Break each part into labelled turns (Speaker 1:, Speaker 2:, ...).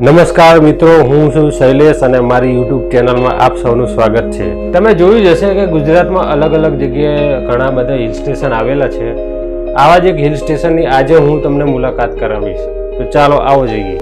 Speaker 1: નમસ્કાર મિત્રો, હું છું શૈલેષ અને મારી યુટ્યુબ ચેનલમાં આપ સૌનું સ્વાગત છે. તમે જોયું જ હશે કે ગુજરાતમાં અલગ અલગ જગ્યાએ ઘણા બધા હિલ સ્ટેશન આવેલા છે. આવા જ એક હિલ સ્ટેશનની આજે હું તમને મુલાકાત કરાવીશ. તો ચાલો આવો જઈએ.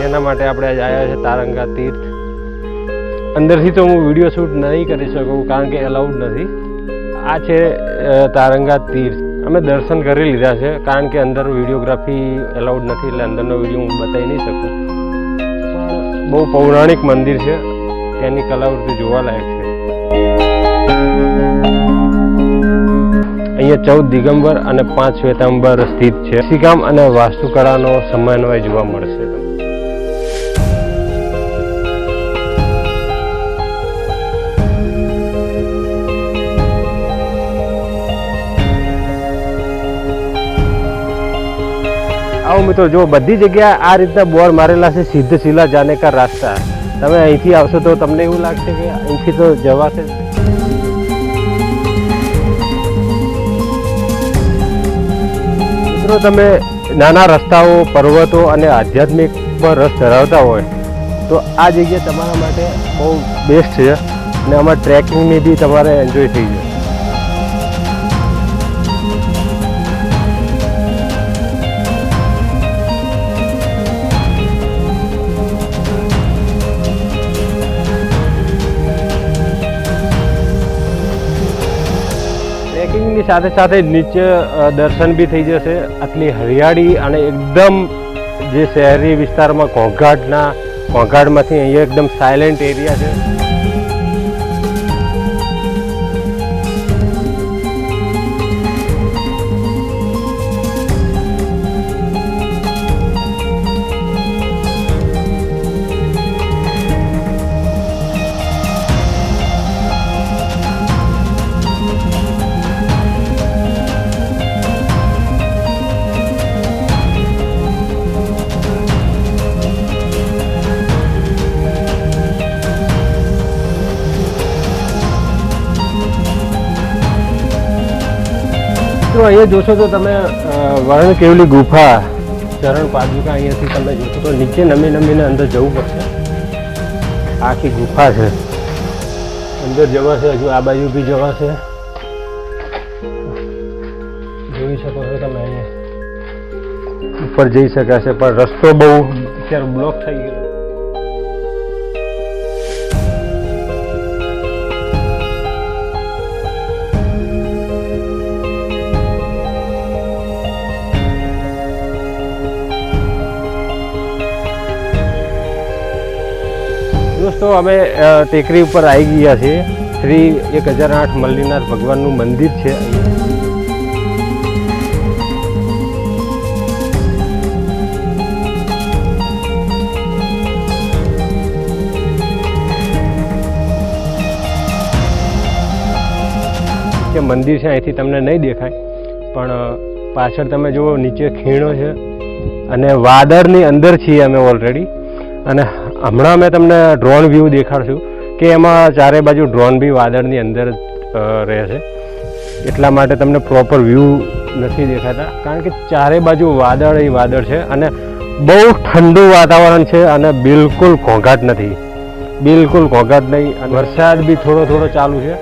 Speaker 1: એના માટે આપણે આજે આવ્યા છે તારંગા તીર્થ. અંદરથી તો હું વિડીયો શૂટ નહીં કરી શકું કારણ કે અલાઉડ નથી. આ છે તારંગા તીર્થ. અમે દર્શન કરી લીધા છે કારણ કે અંદર વિડીયોગ્રાફી અલાઉડ નથી, એટલે અંદરનો વિડીયો હું બતાવી નહીં શકું. પણ બહુ પૌરાણિક મંદિર છે, તેની કલાવૃત્તિ જોવાલાયક છે. અહીંયા 14 દિગંબર અને 5 શ્વેતાંબર સ્થિત છે. નકશીકામ અને વાસ્તુકળાનો સમન્વય જોવા મળશે. આવો મિત્રો, જો બધી જગ્યાએ આ રીતના બોર્ડ મારેલા છે, સિદ્ધ શિલા જાને કા રાસ્તા. તમે અહીંથી આવશો તો તમને એવું લાગશે કે અહીંથી તો જવાશે. મિત્રો, તમે નાના રસ્તાઓ, પર્વતો અને આધ્યાત્મિક પર રસ ધરાવતા હોય તો આ જગ્યા તમારા માટે બહુ બેસ્ટ છે. અને આમાં ટ્રેકિંગની બી તમારે એન્જોય થઈ જાય. ટ્રેકિંગની સાથે સાથે નીચે દર્શન બી થઈ જશે. આટલી હરિયાળી અને એકદમ જે શહેરી વિસ્તારમાં ઘોંઘાટમાંથી અહીંયા એકદમ સાયલેન્ટ એરિયા છે. તો અહીંયા જોશો તો તમે વર્ણકેવલી ગુફા, ચરણ પાદુકા અહીંયાથી તમે જોશો તો નીચે નમીને અંદર જવું પડશે. આખી ગુફા છે, અંદર જવાશે. હજુ આ બાજુ બી જવાશે. જોઈ શકો છો તમે અહીંયા ઉપર જઈ શકાશે, પણ રસ્તો બહુ અત્યારે બ્લોક થઈ ગયો. દોસ્તો, અમે ટેકરી ઉપર આવી ગયા છીએ. શ્રી 1008 મલ્લીનાથ ભગવાનનું મંદિર છે. મંદિર છે, અહીંથી તમને નહીં દેખાય, પણ પાછળ તમે જુઓ નીચે ખીણો છે અને વાદળની અંદર છીએ અમે ઓલરેડી. અને હમણાં મેં તમને ડ્રોન વ્યૂ દેખાડશું કે એમાં ચારે બાજુ ડ્રોન બી વાદળની અંદર રહે છે, એટલા માટે તમને પ્રોપર વ્યૂ નથી દેખાતા. કારણ કે ચારે બાજુ વાદળ છે અને બહુ ઠંડુ વાતાવરણ છે અને બિલકુલ ઘોંઘાટ નથી. વરસાદ બી થોડો ચાલુ છે.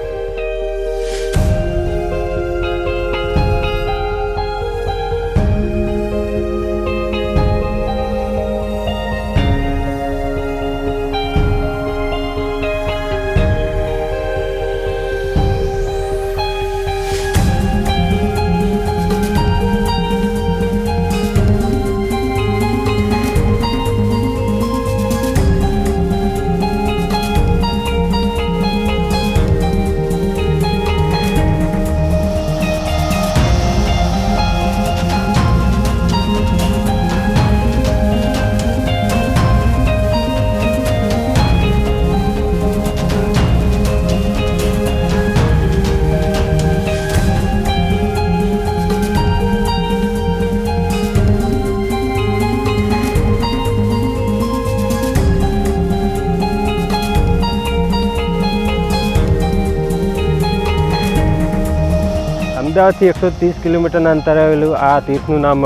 Speaker 1: અમદાવાદથી 130 કિલોમીટરના અંતરે આવેલું આ તીર્થનું નામ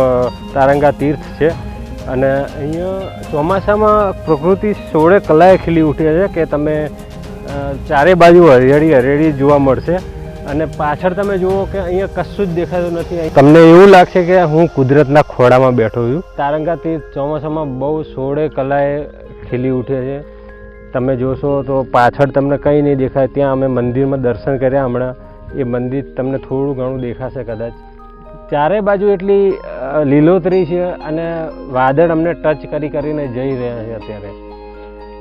Speaker 1: તારંગા તીર્થ છે. અને અહીંયા ચોમાસામાં પ્રકૃતિ સોળે કલાએ ખીલી ઉઠે છે કે તમે ચારે બાજુ હરિયાળી જોવા મળશે. અને પાછળ તમે જુઓ કે અહીંયા કશું જ દેખાતું નથી. તમને એવું લાગશે કે હું કુદરતના ખોળામાં બેઠો છું. તારંગા તીર્થ ચોમાસામાં બહુ સોળે કલાએ ખીલી ઉઠે છે. તમે જોશો તો પાછળ તમને કંઈ નહીં દેખાય. ત્યાં અમે મંદિરમાં દર્શન કર્યા હમણાં. એ મંદિર તમને થોડું ઘણું દેખાશે કદાચ. ચારે બાજુ એટલી લીલોતરી છે અને વાદળ અમને ટચ કરીને જઈ રહ્યા છે અત્યારે,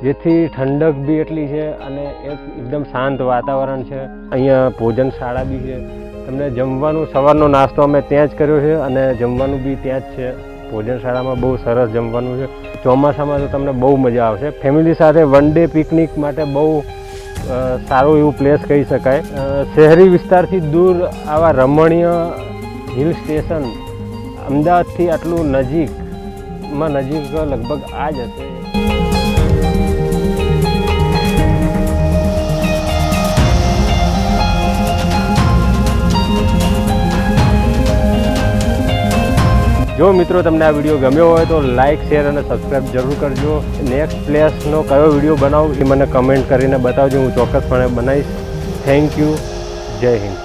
Speaker 1: જેથી ઠંડક બી એટલી છે અને એકદમ શાંત વાતાવરણ છે. અહીંયા ભોજનશાળા બી છે. તમને જમવાનું, સવારનો નાસ્તો અમે ત્યાં જ કર્યો છે અને જમવાનું બી ત્યાં જ છે. ભોજનશાળામાં બહુ સરસ જમવાનું છે. ચોમાસામાં તો તમને બહુ મજા આવશે. ફેમિલી સાથે વન ડે પિકનિક માટે બહુ સારું એવું પ્લેસ કહી શકાય. શહેરી વિસ્તારથી દૂર આવા રમણીય હિલ સ્ટેશન અમદાવાદથી આટલું નજીકમાં નજીક લગભગ આ જ હશે. જો મિત્રો તમને આ વિડીયો ગમ્યો હોય તો લાઇક, શેર અને સબસ્ક્રાઈબ જરૂર કરજો. નેક્સ્ટ પ્લેસનો કયો વિડીયો બનાવું એ મને કમેન્ટ કરીને બતાવજો. હું ચોક્કસપણે બનાવીશ. Thank you. જય હિન્દ.